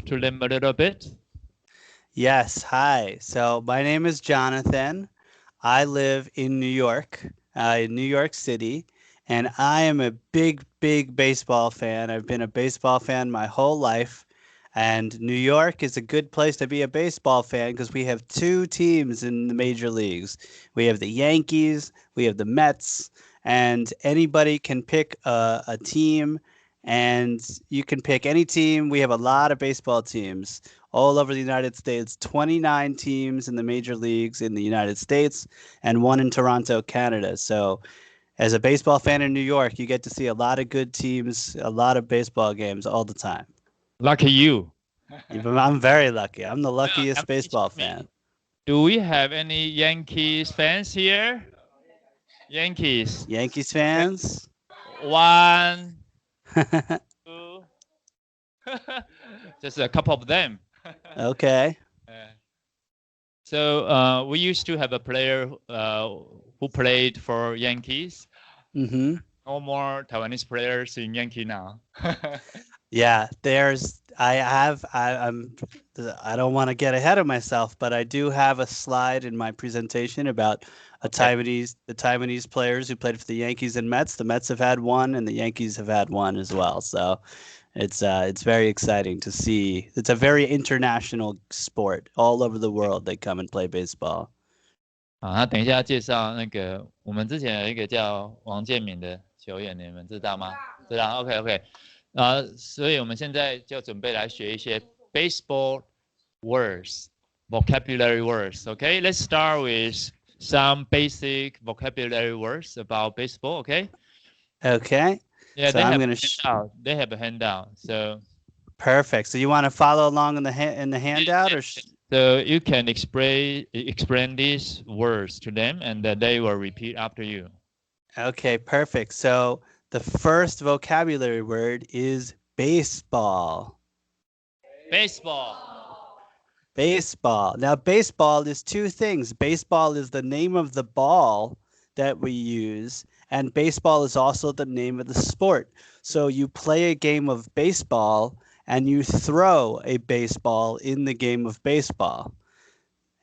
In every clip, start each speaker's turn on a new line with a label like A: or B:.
A: talk to them a little bit?
B: Yes, hi. So my name is Jonathan. I live in New York City, and I am a big, big baseball fan. I've been a baseball fan my whole life, and New York is a good place to be a baseball fan because we have two teams in the major leagues. We have the Yankees, we have the Mets, and anybody can pick a team, and you can pick any team. We have a lot of baseball teams all over the United States, 29 teams in the major leagues in the United States and one in Toronto, Canada. So, as a baseball fan in New York, you get to see a lot of good teams, a lot of baseball games all the time.
A: Lucky you.
B: I'm very lucky. I'm the luckiest
A: Come
B: baseball
A: teach me.
B: fan.
A: Do we have any Yankees fans here? Yankees.
B: Yankees fans?
A: One, two. Just a couple of them.
B: Okay.
A: So we used to have a player who played for Yankees.
B: Mm-hmm.
A: No more Taiwanese players in Yankee now.
B: Yeah, I don't want to get ahead of myself, but I do have a slide in my presentation about the Taiwanese players who played for the Yankees and Mets. The Mets have had one, and the Yankees have had one as well. So it's very exciting to see. It's a very international sport. All over the world, they come and play baseball.
A: 那等一下介绍那个我们之前有一个叫王建民的球员，你们知道吗？知道 ，OK， 所以我们现在就准备来学一些 baseball words, vocabulary words. Okay, let's start with some basic vocabulary words about baseball. Okay.
B: Okay.
A: Yeah,
B: so
A: they
B: I'm
A: have
B: gonna.
A: A handout. They have a handout. So.
B: Perfect. So you want to follow along in the handout, or?
A: So you can explain these words to them, and they will repeat after you.
B: Okay, perfect. So the first vocabulary word is baseball.
A: Baseball.
B: Baseball. Now, baseball is two things. Baseball is the name of the ball that we use, and baseball is also the name of the sport. So you play a game of baseball and you throw a baseball in the game of baseball.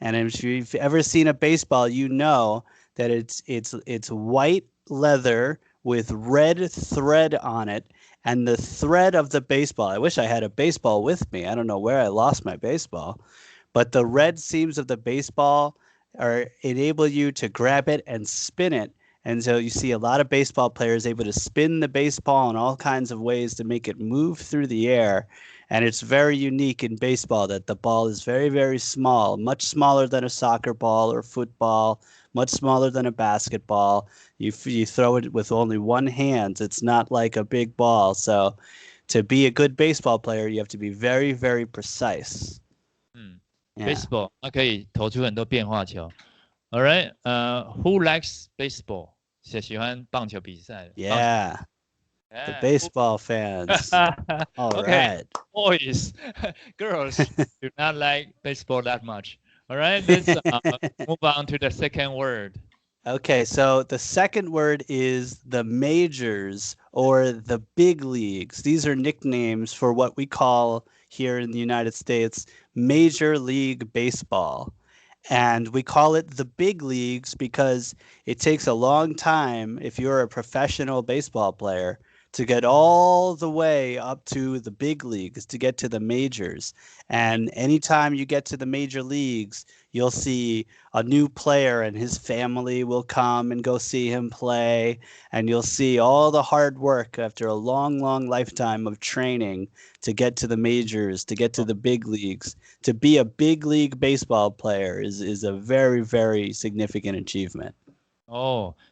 B: And if you've ever seen a baseball, you know that it's white leather with red thread on it, and the thread of the baseball. I wish I had a baseball with me. I don't know where I lost my baseball, but the red seams of the baseball enable you to grab it and spin it. And so you see a lot of baseball players able to spin the baseball in all kinds of ways to make it move through the air. And it's very unique in baseball that the ball is very, very small, much smaller than a soccer ball or football, much smaller than a basketball. You throw it with only one hand. It's not like a big ball. So to be a good baseball player, you have to be very, very precise.
A: Baseball 它可以投出很多变化球。All right, who likes baseball? 喜欢棒球比赛的。
B: Yeah. The baseball fans. All
A: okay.
B: right.
A: Boys, girls do not like baseball that much. All right, let's move on to the second word.
B: Okay, so the second word is the majors or the big leagues. These are nicknames for what we call here in the United States Major League Baseball. And we call it the big leagues because it takes a long time, if you're a professional baseball player, to get all the way up to the big leagues, to get to the majors. And anytime you get to the major leagues, you'll see a new player and his family will come and go see him play. And you'll see all the hard work after a long, long lifetime of training to get to the majors, to get to the big leagues. To be a big league baseball player is a very, very significant achievement.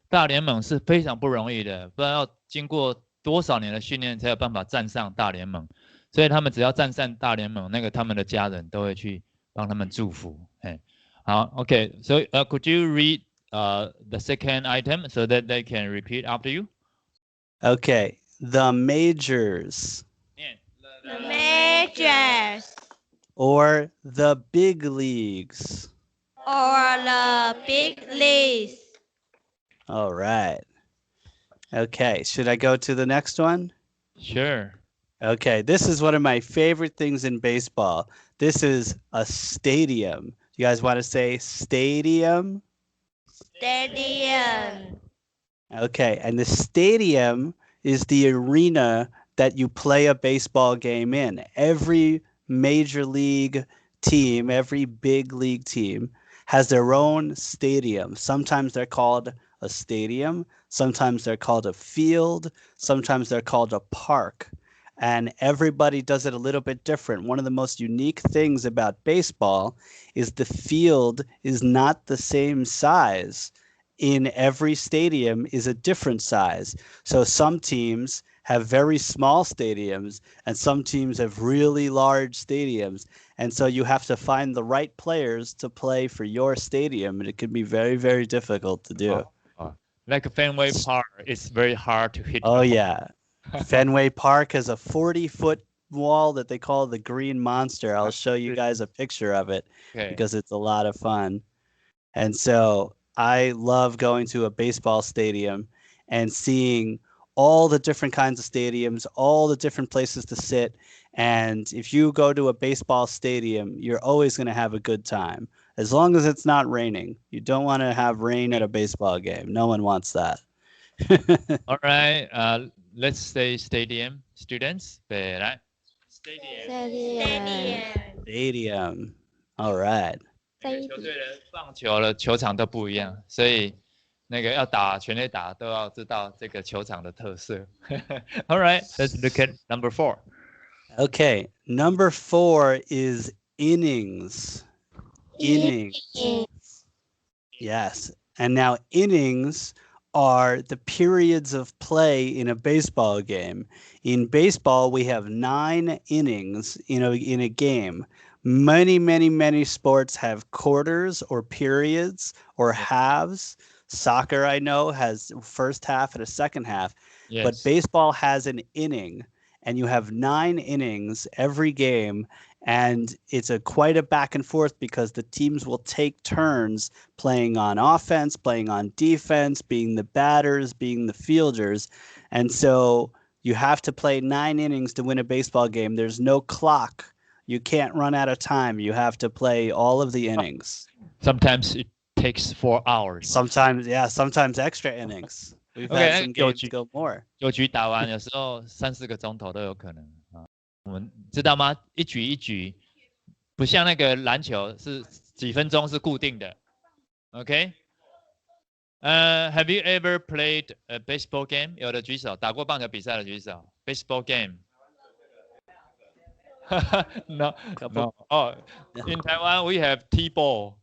A: 大联盟是非常不容易的，不知道要经过多少年的训练才有办法站上大联盟。所以他们只要站上大联盟，他们的家人都会去帮他们祝福。好 ，OK， so could you read the second item so that they can repeat after you?
B: Okay, the majors.
C: The majors.
B: Or the big leagues.
C: Or the big leagues.
B: All right. Okay, should I go to the next one?
A: Sure.
B: Okay, this is one of my favorite things in baseball. This is a stadium. You guys want to say stadium?
C: Stadium.
B: Okay, and the stadium is the arena that you play a baseball game in. Every major league team, every big league team has their own stadium. Sometimes they're called a stadium, sometimes they're called a field, sometimes they're called a park. And everybody does it a little bit different. One of the most unique things about baseball is the field is not the same size in every stadium is a different size. So some teams have very small stadiums and some teams have really large stadiums. And so you have to find the right players to play for your stadium. And it can be very, very difficult to do.
A: Like Fenway Park, it's very hard to hit.
B: Oh, yeah. Fenway Park has a 40-foot wall that they call the Green Monster. I'll show you guys a picture of it because it's a lot of fun. And so I love going to a baseball stadium and seeing all the different kinds of stadiums, all the different places to sit. And if you go to a baseball stadium, you're always going to have a good time, as long as it's not raining. You don't want to have rain at a baseball game. No one wants that.
A: All right, let's say stadium students.
C: Stadium.
B: Stadium. All right.
A: 每个球队的棒球的球场都不一样，所以那个要打全垒打都要知道这个球场的特色。All right, let's look at number 4.
B: Okay, number 4 is innings. Innings. Yes. And now innings are the periods of play in a baseball game. In baseball, we have 9 innings in a game. Many sports have quarters or periods or halves. Soccer, I know, has first half and a second half. Yes. But baseball has an inning, and you have 9 innings every game. And it's quite a back and forth because the teams will take turns playing on offense, playing on defense, being the batters, being the fielders. And so you have to play 9 innings to win a baseball game. There's no clock. You can't run out of time. You have to play all of the innings.
A: Sometimes it takes 4 hours.
B: Sometimes extra innings. We've had some games go more.
A: 9局打完，有时候3-4个钟头都有可能啊。我们知道吗？一局一局，不像那个篮球是几分钟是固定的。OK， have you ever played a baseball game？ 有的举手，打过棒球比赛的举手。Baseball game。No. Oh, in Taiwan we have T-ball.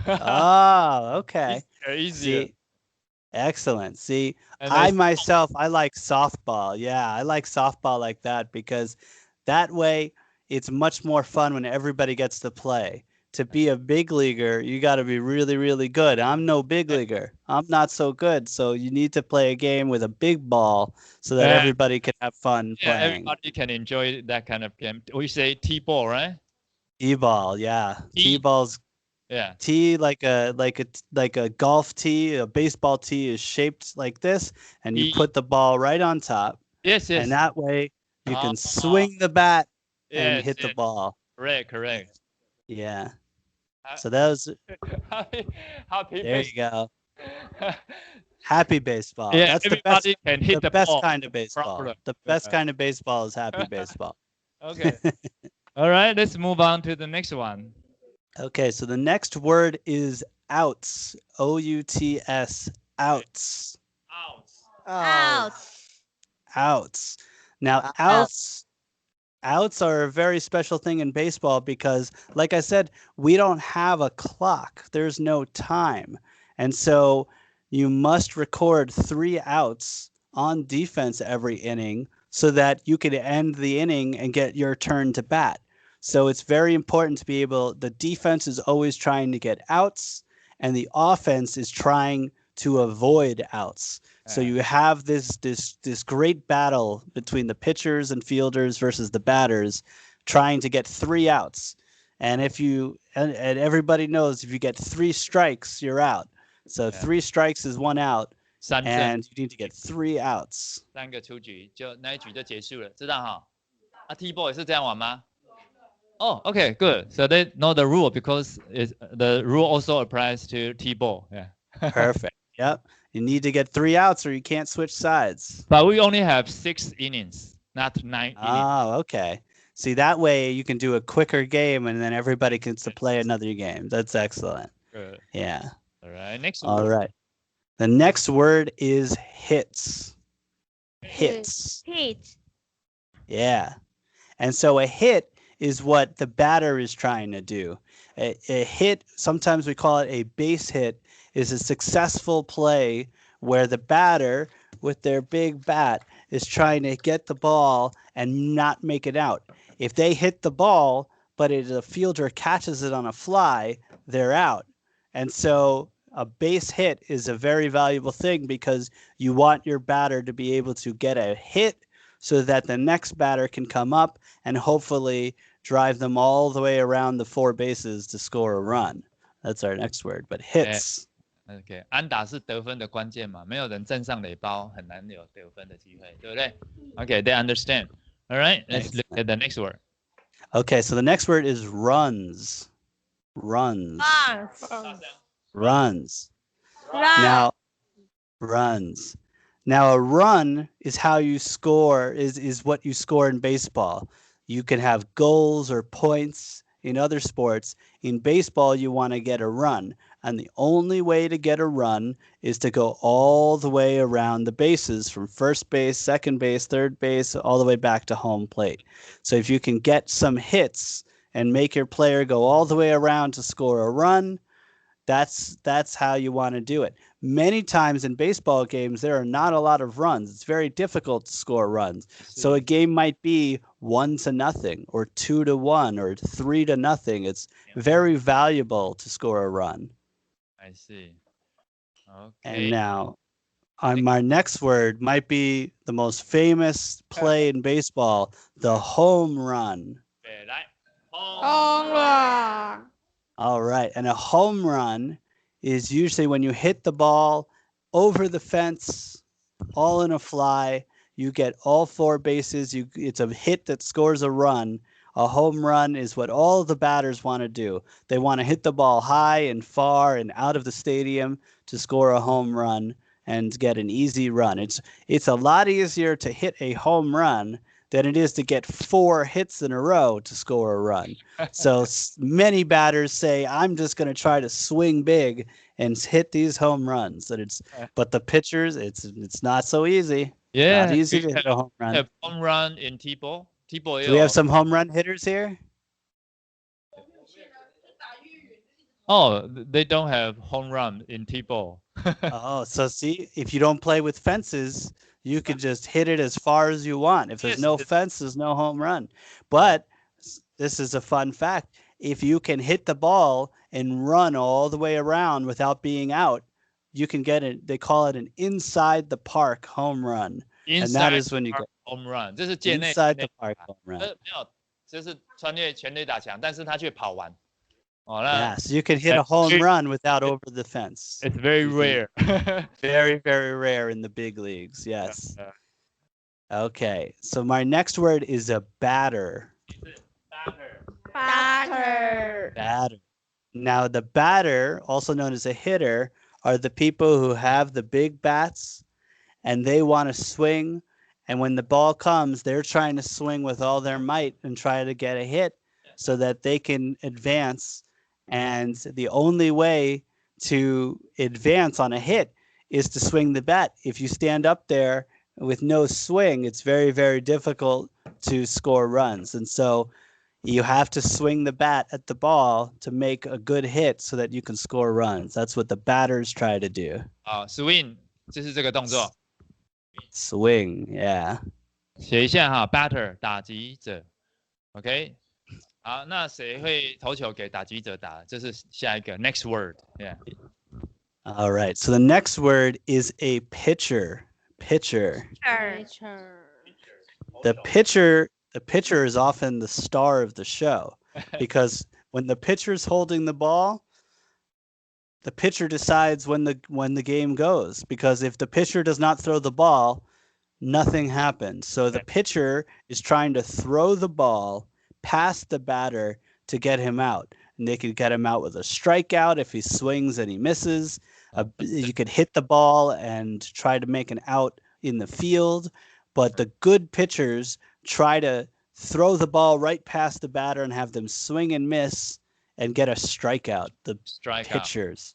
B: Oh, okay.
A: Easier.
B: See, excellent. See, I myself, I like softball. Yeah, I like softball like that because that way it's much more fun when everybody gets to play. To be a big leaguer, you got to be really, really good. I'm no big leaguer. I'm not so good. So you need to play a game with a big ball so that everybody can have fun playing.
A: Everybody can enjoy that kind of game. We say T-ball, right?
B: T-ball, yeah. T-ball's T like a golf tee, a baseball tee is shaped like this, and you put the ball right on top.
A: Yes.
B: And that way you can swing the bat and hit the ball.
A: Correct.
B: Yeah. So that was
A: happy
B: there you go. Happy baseball.
A: Yeah,
B: that's
A: everybody can hit the
B: best
A: ball
B: kind of baseball. The best kind of baseball is happy baseball.
A: Okay. All right, let's move on to the next one.
B: Okay, so the next word is outs. O-U-T-S. Outs. Outs. Now, outs are a very special thing in baseball because, like I said, we don't have a clock. There's no time. And so you must record 3 outs on defense every inning so that you can end the inning and get your turn to bat. So it's very important to be able, the defense is always trying to get outs and the offense is trying to avoid outs. So you have this great battle between the pitchers and fielders versus the batters trying to get 3 outs. And if you and everybody knows if you get 3 strikes, you're out. So 3 strikes is 1 out. And you need to get 3 outs.
A: 3个出局就那一局就结束了，知道哈？ T-ball 也是这样玩吗？Oh, okay, good. So they know the rule because the rule also applies to T-ball. Yeah.
B: Perfect. Yep. You need to get 3 outs or you can't switch sides.
A: But we only have 6 innings, not 9 innings.
B: Oh, okay. See, that way you can do a quicker game and then everybody gets to play another game. That's excellent.
A: Good.
B: Yeah.
A: All right. Next
B: All
A: word.
B: right. The next word is hits. Hits.
C: Hit.
B: Yeah. And so a hit is what the batter is trying to do. A hit, sometimes we call it a base hit, is a successful play where the batter with their big bat is trying to get the ball and not make it out. If they hit the ball, but a fielder catches it on a fly, they're out. And so a base hit is a very valuable thing because you want your batter to be able to get a hit so that the next batter can come up and hopefully drive them all the way around the 4 bases to score a run. That's our next word, but hits.
A: OK， 安打是得分的关键嘛，没有人站上垒包，很难有得分的机会，对不对 ？OK, they understand. All right, let's look at the next word.
B: Okay, so the next word is runs. Runs. Runs. Now, runs. Now, a run is how you score, is what you score in baseball. You can have goals or points in other sports. In baseball, you want to get a run. And the only way to get a run is to go all the way around the bases from first base, second base, third base, all the way back to home plate. So if you can get some hits and make your player go all the way around to score a run, that's how you want to do it. Many times in baseball games, there are not a lot of runs. It's very difficult to score runs. So a game might be 1-0 or 2-1 or 3-0. It's very valuable to score a run.
A: I see. Okay.
B: And now, my next word might be the most famous play in baseball, the home run.
A: 来
C: Home run.
B: All right. And a home run is usually when you hit the ball over the fence, all in a fly. You get all 4 bases. It's a hit that scores a run. A home run is what all the batters want to do. They want to hit the ball high and far and out of the stadium to score a home run and get an easy run. It's a lot easier to hit a home run than it is to get 4 hits in a row to score a run. So many batters say, I'm just going to try to swing big and hit these home runs. But the pitchers, it's not so easy.
A: Yeah,
B: not easy to hit a home run.
A: Have home run in T-ball. T-ball
B: Do we have some home run hitters here?
A: Oh, they don't have home run in T-ball.
B: Oh, so see, if you don't play with fences, you can just hit it as far as you want. If there's no fence, there's no home run. But this is a fun fact. If you can hit the ball and run all the way around without being out, you can get it. They call it an inside the park home run. And that is when you get
A: home run. 这是界内
B: inside the park home run.
A: 没有，这是穿越全垒打墙，但是他却跑完。哦，
B: Yes, you can hit a home run without over the fence.
A: It's very rare.
B: Very, very rare in the big leagues. Yes. Okay, so my next word is a batter.
C: Batter.
B: Batter. Now, the batter, also known as a hitter, are the people who have the big bats and they want to swing. And when the ball comes, they're trying to swing with all their might and try to get a hit so that they can advance. And the only way to advance on a hit is to swing the bat. If you stand up there with no swing, it's very, very difficult to score runs. And so you have to swing the bat at the ball to make a good hit so that you can score runs. That's what the batters try to do.
A: Swing 就是这个动作。
B: Swing, yeah.
A: 写一下哈 ，batter 打击者 ，OK。好，那谁会投球给打击者打？这是下一个 next word. Yeah.
B: All right. So the next word is a pitcher. Pitcher. The pitcher is often the star of the show because when the pitcher's holding the ball, the pitcher decides when the game goes. Because if the pitcher does not throw the ball, nothing happens. So the pitcher is trying to throw the ball past the batter to get him out. And they could get him out with a strikeout if he swings and he misses. You could hit the ball and try to make an out in the field. But the good pitchers try to throw the ball right past the batter and have them swing and miss and get a strikeout. The pitchers.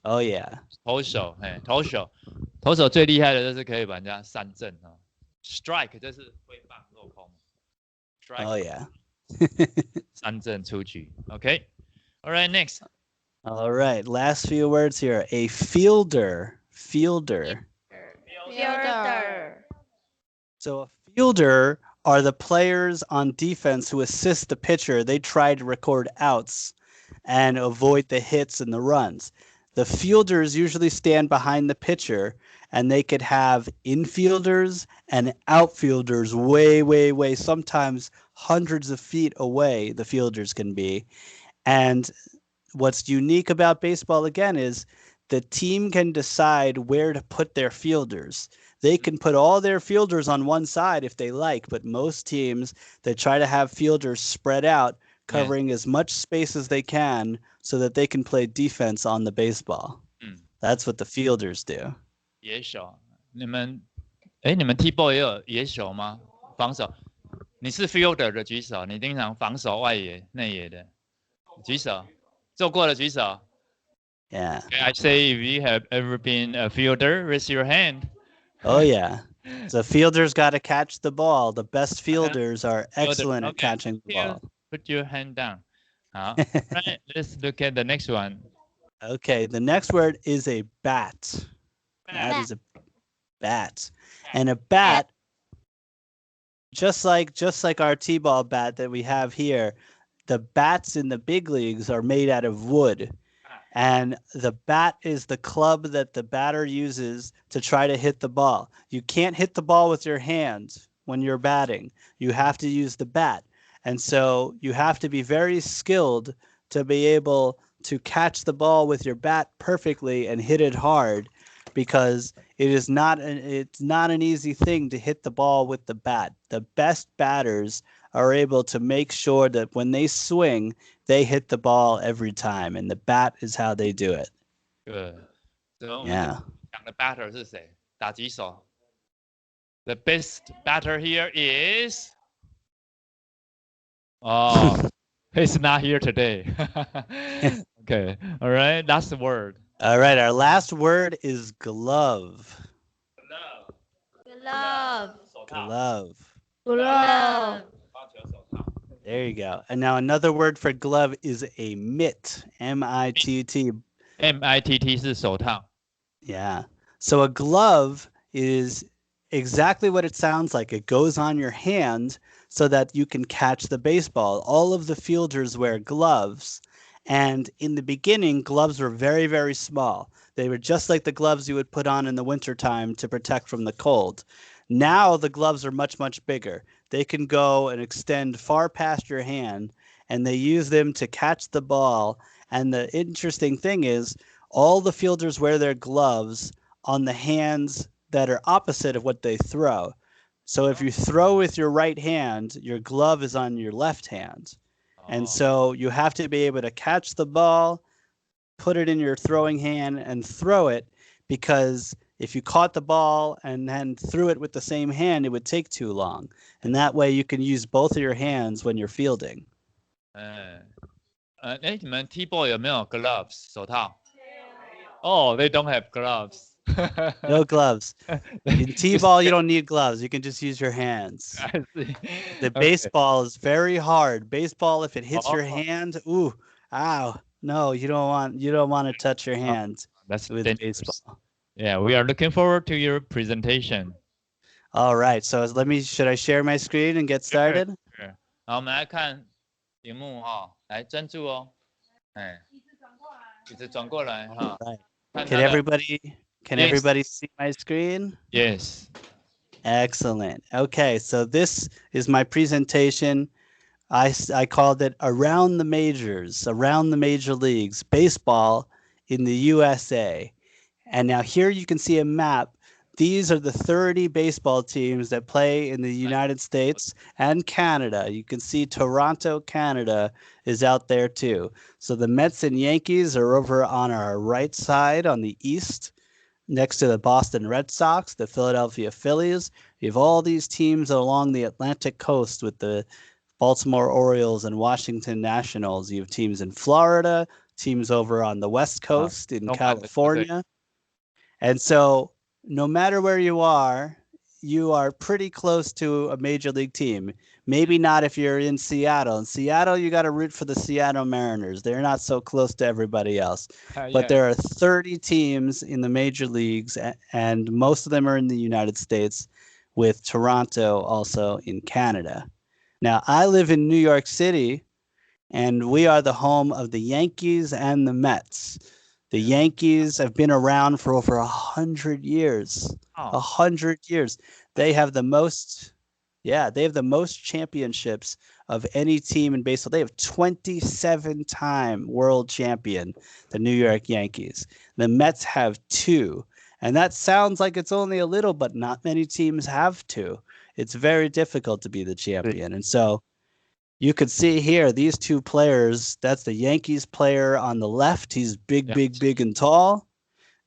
B: Oh yeah.
A: 投手最厉害的就是可以把人家三振啊 ，strike 就是挥棒落空 ，strike
B: Oh yeah.
A: 三振出局 ，OK。All right, next.
B: All right, last few words here. A fielder. Fielder.
C: Fielder.
B: So a fielder are the players on defense who assist the pitcher. They try to record outs and avoid the hits and the runs. The fielders usually stand behind the pitcher, and they could have infielders and outfielders way, sometimes hundreds of feet away, the fielders can be. And what's unique about baseball, again, is the team can decide where to put their fielders. They can put all their fielders on one side if they like, but most teams, they try to have fielders spread out, covering as much space as they can so that they can play defense on the baseball. That's what the fielders do.
A: 野手，你们 T-ball 也有野手吗？防守，你是 fielder 的举手，你经常防守外野、内野的举手，做过的举手。
B: Yeah.
A: Okay, I say if you have ever been a fielder, raise your hand.
B: Oh yeah. The fielders got to catch the ball. The best fielders are excellent at catching the ball.
A: Put your hand down. Right, let's look at the next one.
B: Okay, the next word is a bat. That is a bat. And a bat, just like our T-ball bat that we have here, the bats in the big leagues are made out of wood. And the bat is the club that the batter uses to try to hit the ball. You can't hit the ball with your hands when you're batting. You have to use the bat. And so you have to be very skilled to be able to catch the ball with your bat perfectly and hit it hard, because it's not an easy thing to hit the ball with the bat. The best batters are able to make sure that when they swing, they hit the ball every time, and the bat is how they do it.
A: Good. So
B: yeah.
A: 讲的 batter 是谁？打击手。The best batter here is. Oh, he's not here today. Okay. All right. That's the word.
B: All right. Our last word is glove.
C: Glove.
B: Glove.
C: Glove.
B: There you go. And now another word for glove is a mitt. M-I-T-T.
A: M-I-T-T 是手套。
B: Yeah. So a glove is exactly what it sounds like. It goes on your hand so that you can catch the baseball. All of the fielders wear gloves. And in the beginning, gloves were very, very small. They were just like the gloves you would put on in the wintertime to protect from the cold. Now the gloves are much, much bigger. They can go and extend far past your hand, and they use them to catch the ball. And the interesting thing is, all the fielders wear their gloves on the hands that are opposite of what they throw. So if you throw with your right hand, your glove is on your left hand. And so you have to be able to catch the ball, put it in your throwing hand, and throw it, because if you caught the ball and then threw it with the same hand, it would take too long. And that way you can use both of your hands when you're fielding.
A: 你们 T-ball 有没有 gloves 手套？ Oh, they don't have gloves.
B: No gloves. In T-ball, you don't need gloves. You can just use your hands.
A: I see.
B: The baseball is very hard. Baseball, if it hits your hand, ooh, ow. No, you don't want to touch your hands
A: That's
B: with
A: dangerous.
B: baseball.
A: Yeah, we are looking forward to your presentation.
B: All right. So should I share my screen and get started?
A: Sure. 好，我们来看荧幕哈，来专注哦。椅子转过来哈。
B: Can everybody see my screen?
A: Yes.
B: Excellent. Okay, so this is my presentation. I called it Around the Majors, Around the Major Leagues, Baseball in the USA. And now here you can see a map these are the 30 baseball teams that play in the United States and Canada. You can see Toronto, Canada is out there too. So the Mets and Yankees are over on our right side on the east, next to the Boston Red Sox, the Philadelphia Phillies. You have all these teams along the Atlantic coast with the Baltimore Orioles and Washington Nationals. You have teams in Florida, teams over on the West Coast in California. And so no matter where you are pretty close to a major league team. Maybe not if you're in Seattle. In Seattle, you got to root for the Seattle Mariners. They're not so close to everybody else. But there are 30 teams in the major leagues, and most of them are in the United States, with Toronto also in Canada. Now, I live in New York City, and we are the home of the Yankees and the Mets. The Yankees have been around for over 100 years. 100 years. They have the most, they have the most championships of any team in baseball. They have 27-time world champion, the New York Yankees. The Mets have 2. And that sounds like it's only a little, but not many teams have 2. It's very difficult to be the champion. And so you could see here, these 2 players, that's the Yankees player on the left. He's big and tall.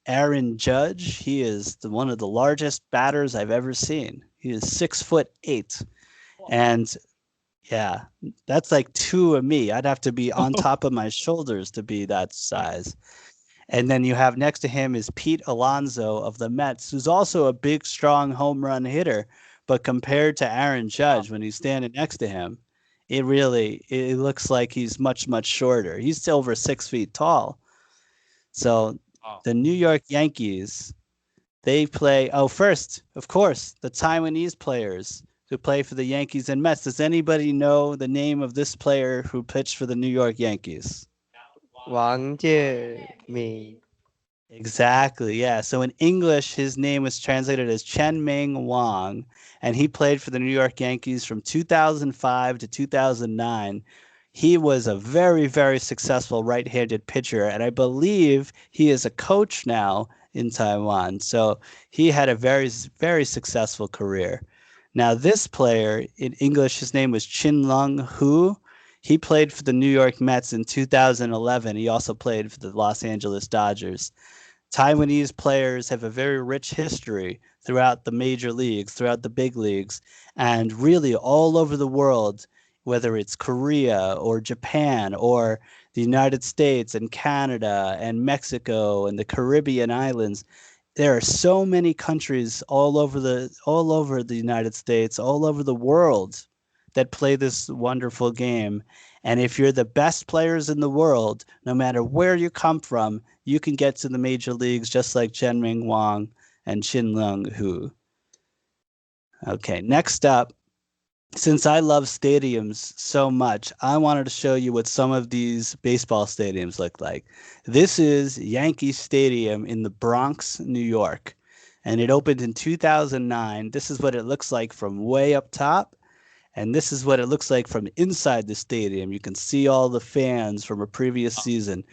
B: Aaron Judge, he is one of the largest batters I've ever seen. He is 6'8". And yeah, that's like 2 of me. I'd have to be on top of my shoulders to be that size. And then you have next to him is Pete Alonso of the Mets, who's also a big, strong home run hitter. But compared to Aaron Judge, when he's standing next to him, it looks like he's much, much shorter. He's still over 6 feet tall. So the New York Yankees, they play, first, of course, the Taiwanese players who play for the Yankees and Mets. Does anybody know the name of this player who pitched for the New York Yankees?
D: Wang Jianming.
B: Exactly, yeah. So in English, his name was translated as Chien-Ming Wang, and he played for the New York Yankees from 2005 to 2009. He was a very, very successful right-handed pitcher, and I believe he is a coach now in Taiwan. So he had a very, very successful career. Now, this player, in English, his name was Chin-Lung Hu. He played for the New York Mets in 2011. He also played for the Los Angeles Dodgers. Taiwanese players have a very rich history throughout the major leagues, throughout the big leagues, and really all over the world, whether it's Korea or Japan or the United States and Canada and Mexico and the Caribbean islands. There are so many countries all over the United States, all over the world, that play this wonderful game. And if you're the best players in the world, no matter where you come from, you can get to the major leagues just like Chien-Ming Wang and Chin-Lung Hu. Okay, next up, since I love stadiums so much, I wanted to show you what some of these baseball stadiums look like. This is Yankee Stadium in the Bronx, New York, and it opened in 2009. This is what it looks like from way up top. And this is what it looks like from inside the stadium. You can see all the fans from a previous season.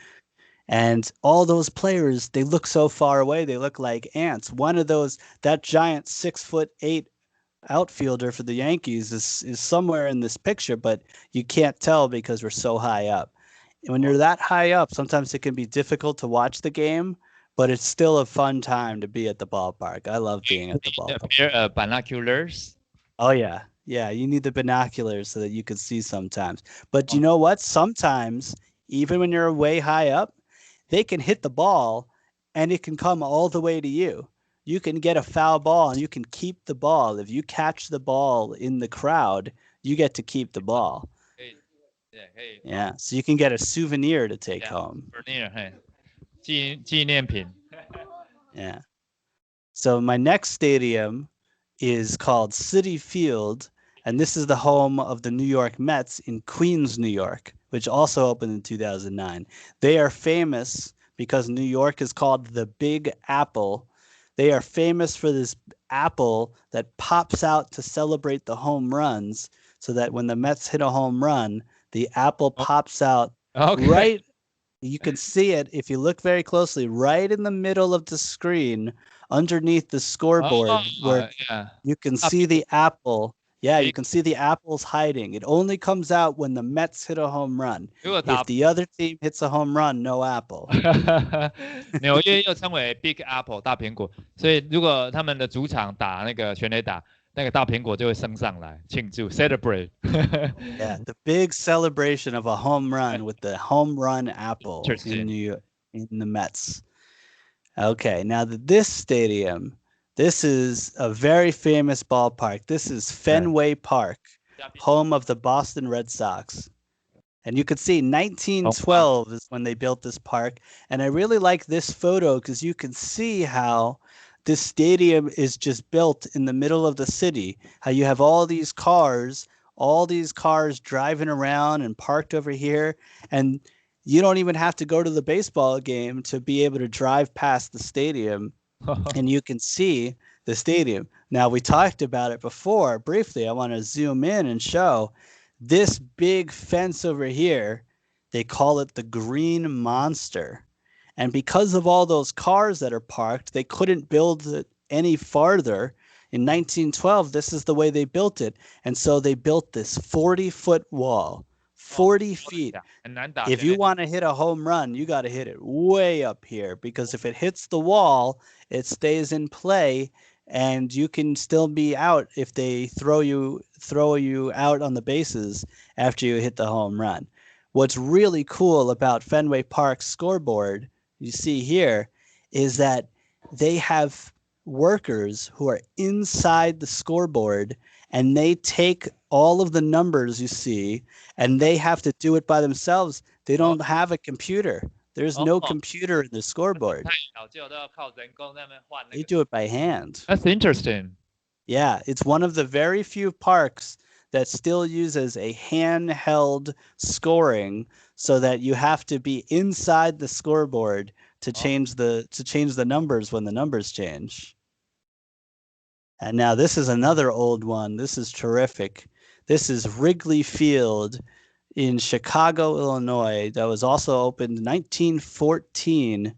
B: And all those players, they look so far away. They look like ants. One of those, that giant 6'8" outfielder for the Yankees is somewhere in this picture, but you can't tell because we're so high up. And when you're that high up, sometimes it can be difficult to watch the game, but it's still a fun time to be at the ballpark. I love being at the ballpark.
A: Binoculars.
B: Oh, yeah. Yeah, you need the binoculars so that you can see sometimes. But you know what? Sometimes, even when you're way high up, they can hit the ball and it can come all the way to you. You can get a foul ball and you can keep the ball. If you catch the ball in the crowd, you get to keep the ball. Yeah, so you can get a souvenir to take home.
A: Souvenir, 纪念品.
B: Yeah. So my next stadium is called Citi Field, and this is the home of the New York Mets in Queens, New York, which also opened in 2009. They are famous because New York is called the Big Apple. They are famous for this apple that pops out to celebrate the home runs, so that when the Mets hit a home run, the apple pops out right. You can see it if you look very closely, right in the middle of the screen underneath the scoreboard where
A: yeah.
B: you can see the apple. Yeah, you can see the apples hiding. It only comes out when the Mets hit a home run.
A: 如果打
B: If the other team hits a home run, no apple.
A: 纽约又称为 Big Apple 大苹果，所以如果他们的主场打那个全垒打，那个大苹果就会升上来庆祝 celebrate。Yeah,
B: the big celebration of a home run with the home run apple in the Mets. Okay, now this stadium, this is a very famous ballpark. This is Fenway Park, home of the Boston Red Sox. And you could see 1912 is when they built this park. And I really like this photo because you can see how this stadium is just built in the middle of the city, how you have all these cars driving around and parked over here. And you don't even have to go to the baseball game to be able to drive past the stadium and you can see the stadium. Now, we talked about it before briefly. I want to zoom in and show this big fence over here. They call it the Green Monster. And because of all those cars that are parked, they couldn't build it any farther. In 1912, this is the way they built it. And so they built this 40-foot wall, 40 feet. If you want to hit a home run, you got to hit it way up here because if it hits the wall, it stays in play and you can still be out if they throw you out on the bases after you hit the home run. What's really cool about Fenway Park's scoreboard, you see here, is that they have workers who are inside the scoreboard and they take all of the numbers you see and they have to do it by themselves. They don't have a computer. There's no computer in the scoreboard. They do it by hand.
A: That's interesting.
B: Yeah, it's one of the very few parks that still uses a handheld scoring so that you have to be inside the scoreboard to change the numbers when the numbers change. And now this is another old one. This is terrific. This is Wrigley Field in Chicago, Illinois. That was also opened in 1914.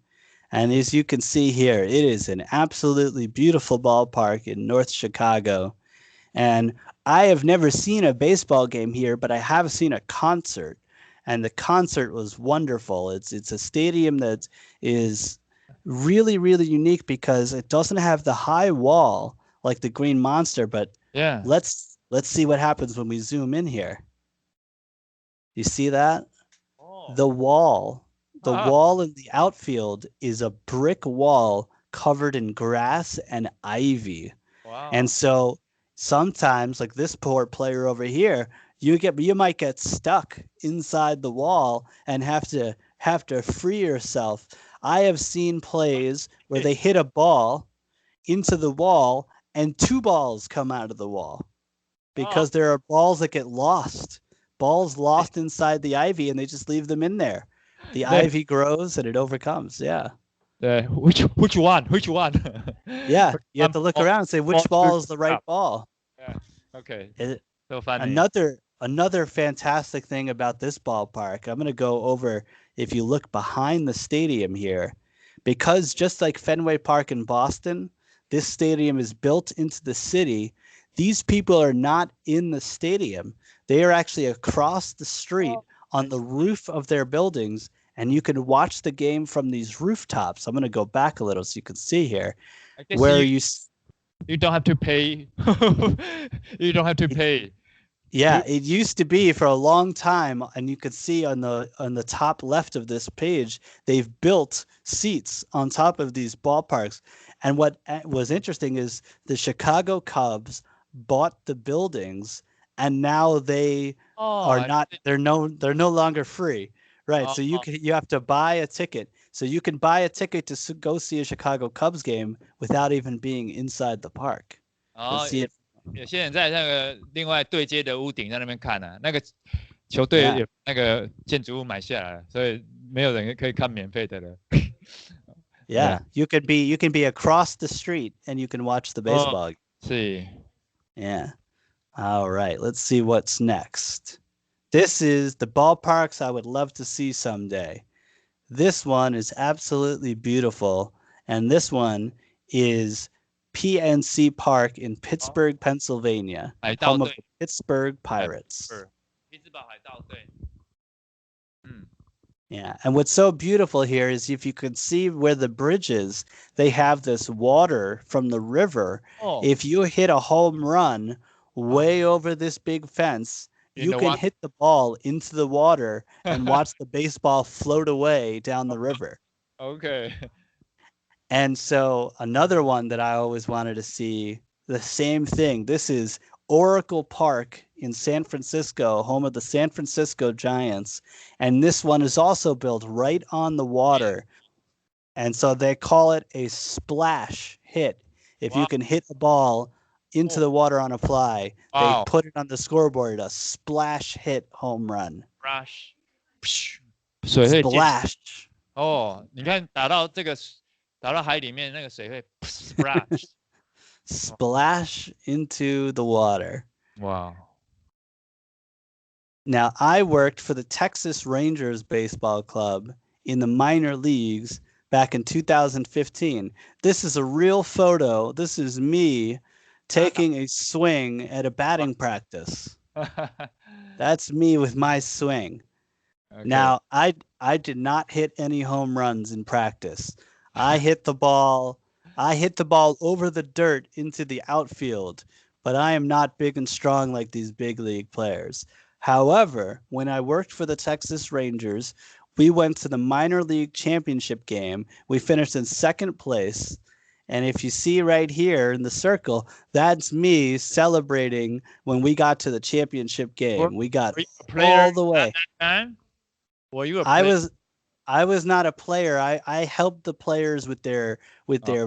B: And as you can see here, it is an absolutely beautiful ballpark in North Chicago. And I have never seen a baseball game here, but I have seen a concert. And the concert was wonderful. It's a stadium that is really, really unique because it doesn't have the high wall like the Green Monster, but
A: yeah,
B: let's see what happens when we zoom in here. You see that? The wall in the outfield is a brick wall covered in grass and ivy.
A: Wow.
B: And so sometimes, like this poor player over here, you might get stuck inside the wall and have to free yourself. I have seen plays where they hit a ball into the wall and two balls come out of the wall because there are balls that get lost. Balls lost inside the ivy and they just leave them in there. The ivy grows and it overcomes. Yeah.
A: Which one?
B: Yeah. You have to look around and say which ball is the right ball.
A: Yeah. Okay. So funny.
B: Another fantastic thing about this ballpark, I'm going to go over if you look behind the stadium here, because just like Fenway Park in Boston, this stadium is built into the city. These people are not in the stadium. They are actually across the street on the roof of their buildings, and you can watch the game from these rooftops. I'm going to go back a little so you can see here where you
A: don't have to pay. You don't have to pay.
B: Yeah, it used to be for a long time, and you could see on the top left of this page, they've built seats on top of these ballparks. And what was interesting is the Chicago Cubs bought the buildings, and now they are not. They're no longer free, right? So you have to buy a ticket. So you can buy a ticket to go see a Chicago Cubs game without even being inside the park. See it.
A: 有些人在那个另外对接的屋顶在那边看啊，那个球队有那个建筑物买下来了，所以没有人可以看免费的了。
B: Yeah, you can be across the street and you can watch the baseball.
A: See.
B: Yeah. All right, let's see what's next. This is the ballparks I would love to see someday. This one is absolutely beautiful, and this one is PNC Park in Pittsburgh, Pennsylvania, home of the Pittsburgh Pirates. Yeah, and what's so beautiful here is if you could see where the bridge is, they have this water from the river. If you hit a home run way over this big fence, you can hit the ball into the water and watch the baseball float away down the river.
A: Okay.
B: And so another one that I always wanted to see, the same thing. This is Oracle Park in San Francisco, home of the San Francisco Giants. And this one is also built right on the water. And so they call it a splash hit. If you can hit the ball into the water on a fly, they put it on the scoreboard, a splash hit home run. Splash.
A: 你看打到海里面那个水会 splash
B: splash into the water.
A: Wow.
B: Now, I worked for the Texas Rangers baseball club in the minor leagues back in 2015. This is a real photo. This is me taking a swing at a batting practice. That's me with my swing. Okay. Now, I did not hit any home runs in practice. I hit the ball over the dirt into the outfield, but I am not big and strong like these big league players. However, when I worked for the Texas Rangers, we went to the minor league championship game. We finished in second place. And if you see right here in the circle, that's me celebrating when we got to the championship game. We got all the way.
A: Were you a player?
B: I was not a player. I helped the players with their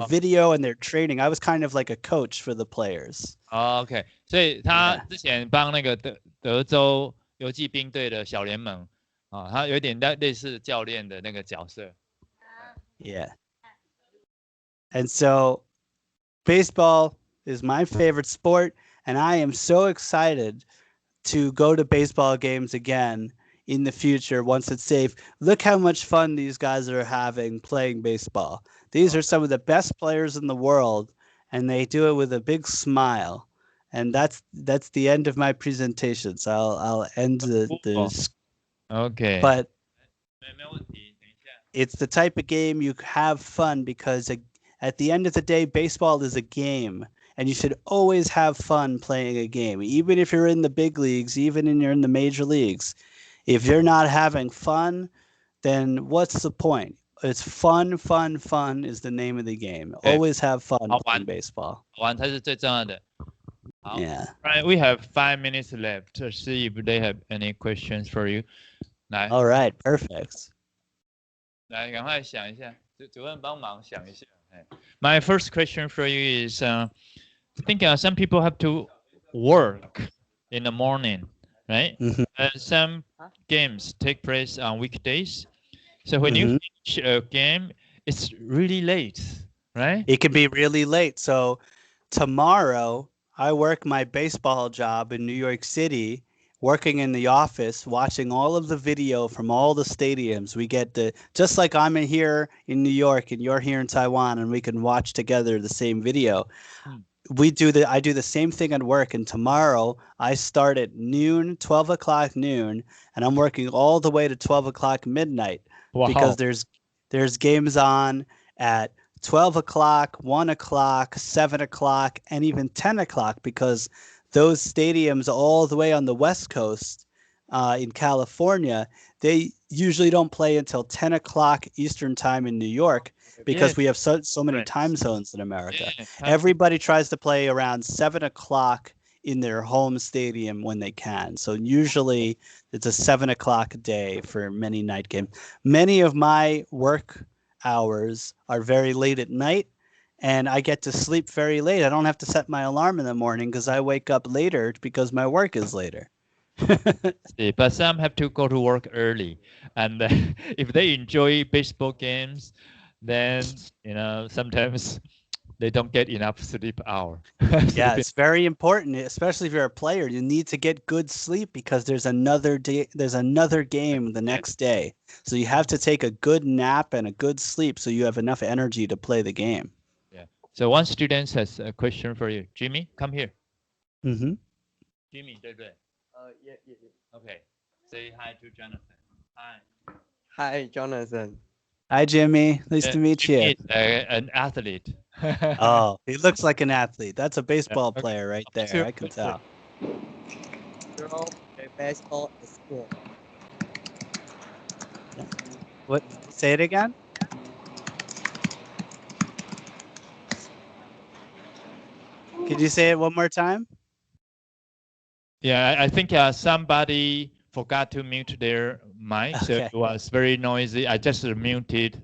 B: video and their training. I was kind of like a coach for the players.
A: OK， 所以他之前帮那个德州游骑兵队的小联盟他有点类似教练的那个角色。
B: Yeah. And so baseball is my favorite sport, and I am so excited to go to baseball games again in the future once it's safe. Look how much fun these guys are having playing baseball. These are some of the best players in the world, and they do it with a big smile. And that's the end of my presentation. So I'll end the
A: Okay.
B: But it's the type of game you have fun because at the end of the day, baseball is a game, and you should always have fun playing a game, even if you're in the big leagues, even if you're in the major leagues. If you're not having fun, then what's the point? It's fun, fun, fun is the name of the game. Always have fun playing baseball.
A: 玩才是最重要的。
B: Yeah.
A: Right, we have 5 minutes left to see if they have any questions for you. 来
B: All right, perfect.
A: 来，赶快想一下，主任帮忙想一下。My first question for you is, I think some people have to work in the morning, right?
B: Mm-hmm.
A: Some games take place on weekdays. So when you finish a game, it's really late, right?
B: It can be really late. So tomorrow, I work my baseball job in New York City, working in the office, watching all of the video from all the stadiums. We get just like I'm in here in New York and you're here in Taiwan, and we can watch together the same video. I do the same thing at work, and tomorrow I start at noon, 12 o'clock noon, and I'm working all the way to 12 o'clock midnight.
A: Wow.
B: Because there's games on at 12 o'clock, 1 o'clock, 7 o'clock, and even 10 o'clock, because those stadiums all the way on the West Coast in California, they usually don't play until 10 o'clock Eastern time in New York, because we have so many time zones in America. Everybody tries to play around 7 o'clock in their home stadium when they can. So usually it's a 7 o'clock day for many night games. Many of my work hours are very late at night, and I get to sleep very late. I don't have to set my alarm in the morning because I wake up later because my work is later.
A: But some have to go to work early, and if they enjoy baseball games, then sometimes they don't get enough sleep hour.
B: Yeah, it's very important, especially if you're a player. You need to get good sleep because there's another day, there's another game the next day. So you have to take a good nap and a good sleep so you have enough energy to play the game.
A: Yeah. So one student has a question for you. Jimmy, come here. Jimmy, 对不对？
D: yeah.
A: Okay. Say hi to Jonathan. Hi.
D: Hi, Jonathan.
B: Hi, Jimmy. Nice to meet
A: Jimmy
B: you.
A: is an athlete.
B: Oh, he looks like an athlete. That's a baseball
A: okay.
B: player right there. I can tell.
D: Girls play baseball at school.
B: What? Say it again. Could you say it one more time?
A: Yeah, I think somebody forgot to mute their mic, so it was very noisy. I just muted.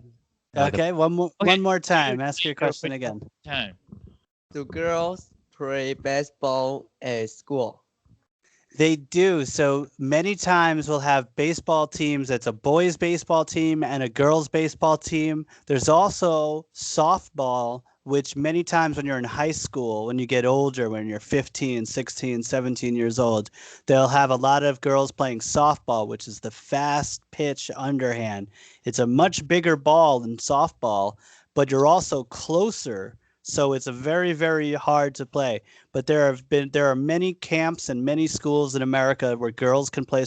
B: Okay, one more time. Ask your question again.
D: Do girls play baseball at school?
B: They do. So many times we'll have baseball teams that's a boys' baseball team and a girls' baseball team. There's also softball, which many times when you're in high school, when you get older, when you're 15, 16, 17 years old, they'll have a lot of girls playing softball, which is the fast pitch underhand. It's a much bigger ball than softball, but you're also closer. So it's a very, very hard to play. But there are many camps and many schools in America where girls can play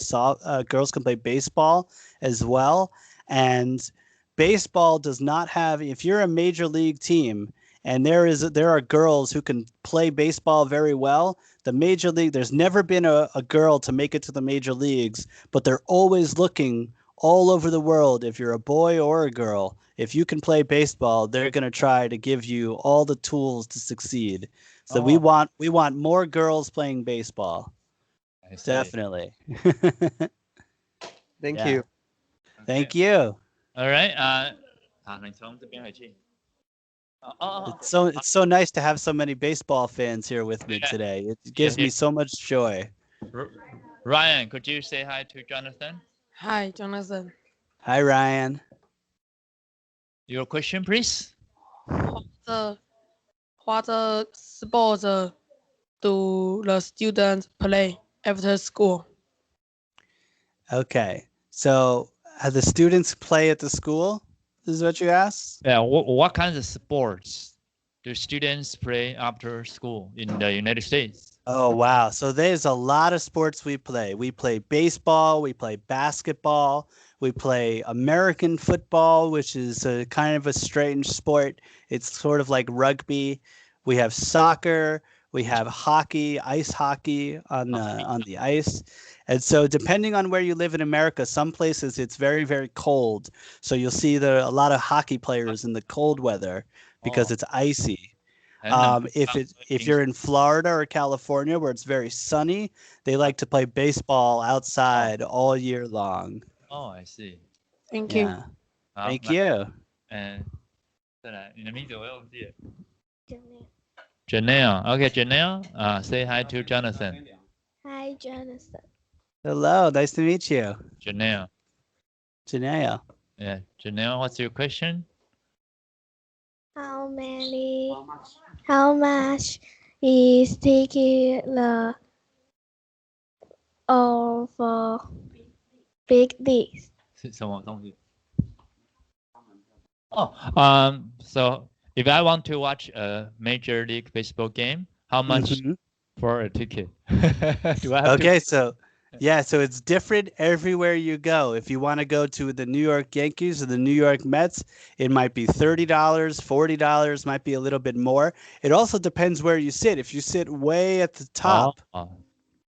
B: baseball as well. And baseball does not have, if you're a major league team and there are girls who can play baseball very well, the major league, there's never been a girl to make it to the major leagues, but they're always looking all over the world. If you're a boy or a girl, if you can play baseball, they're going to try to give you all the tools to succeed. So we want more girls playing baseball. Definitely.
D: Thank you.
B: Thank you.
A: All right.
B: It's so nice to have so many baseball fans here with me today. It gives me so much joy.
A: Ryan, could you say hi to Jonathan?
C: Hi, Jonathan.
B: Hi, Ryan.
A: Your question, please.
C: What sports do the students play after school?
B: Okay. So the students play at the school? This is what you asked?
A: Yeah. What kinds of sports do students play after school in the United States?
B: Oh, wow. So there's a lot of sports we play. We play baseball, we play basketball, we play American football, which is a kind of a strange sport. It's sort of like rugby. We have soccer, we have hockey, ice hockey on the ice. And so depending on where you live in America, some places it's very, very cold. So you'll see a lot of hockey players in the cold weather because it's icy. If you're in Florida or California where it's very sunny, they like to play baseball outside all year long.
A: Oh, I see.
C: Thank you.
B: Thank you.
A: And 再来，你的名字我忘记了。Janelle. Okay, Janelle. Say hi to Jonathan.
E: Hi, Jonathan.
B: Hello, nice to meet you.
A: Janelle.
B: Yeah,
A: Janelle, what's your question?
E: How much is ticket for big leagues?
A: 是什么东西？ So if I want to watch a Major League Baseball game, how much for a ticket? Do I have
B: so it's different everywhere you go. If you want to go to the New York Yankees or the New York Mets, it might be $30, $40, might be a little bit more. It also depends where you sit. If you sit way at the top,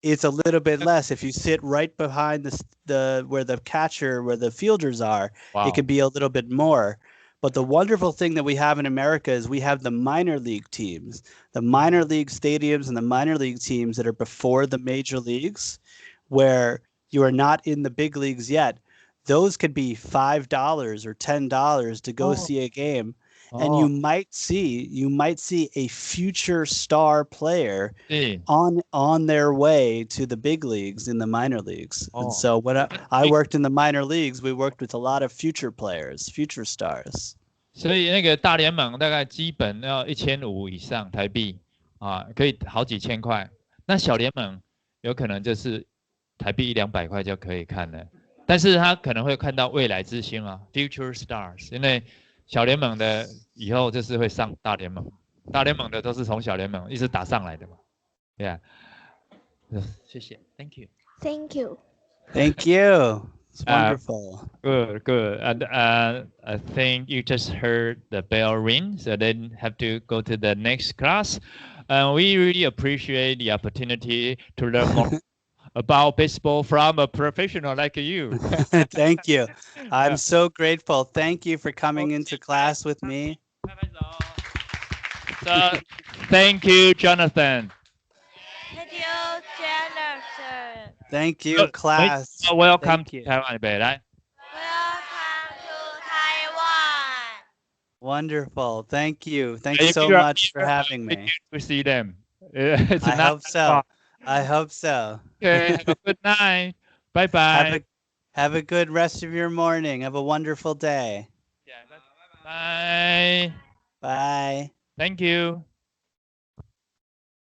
B: it's a little bit less. If you sit right behind where the fielders are, it could be a little bit more. But the wonderful thing that we have in America is we have the minor league teams, the minor league stadiums and the minor league teams that are before the major leagues, where you are not in the big leagues yet. Those could be $5 or $10 to go see a game. And you might see a future star player on their way to the big leagues in the minor leagues. And so when I worked in the minor leagues, we worked with a lot of future players, future stars.
A: 所以那个大联盟大概基本要1500以上台币可以好几千块。那小联盟有可能就是台币100-200块就可以看了，但是他可能会看到未来之星future stars，因为小联盟的以后就是会上大联盟。大联盟的都是从小联盟一直打上来的嘛。Yeah，谢谢 ，Thank you。
E: Thank you.
B: Thank you. It's wonderful.
A: Good, good. And I think you just heard the bell ring, so then have to go to the next class. We really appreciate the opportunity to learn more about baseball from a professional like you.
B: Thank you. I'm so grateful. Thank you for coming into class with me.
A: So, thank you, Jonathan.
F: Thank you, Jonathan.
B: Thank you, class.
A: Welcome
B: Thank you.
A: to Taiwan, 北来。
F: Welcome to Taiwan.
B: Wonderful. Thank you. Thanks
A: If
B: so
A: you are
B: much for
A: here,
B: having me.
A: we see them. It's
B: I
A: not
B: hope
A: that
B: so.
A: far.
B: I hope so.
A: Okay, have a good night. Bye bye.
B: Have a good rest of your morning. Have a wonderful day.
A: Bye.
B: Bye.
A: Thank you.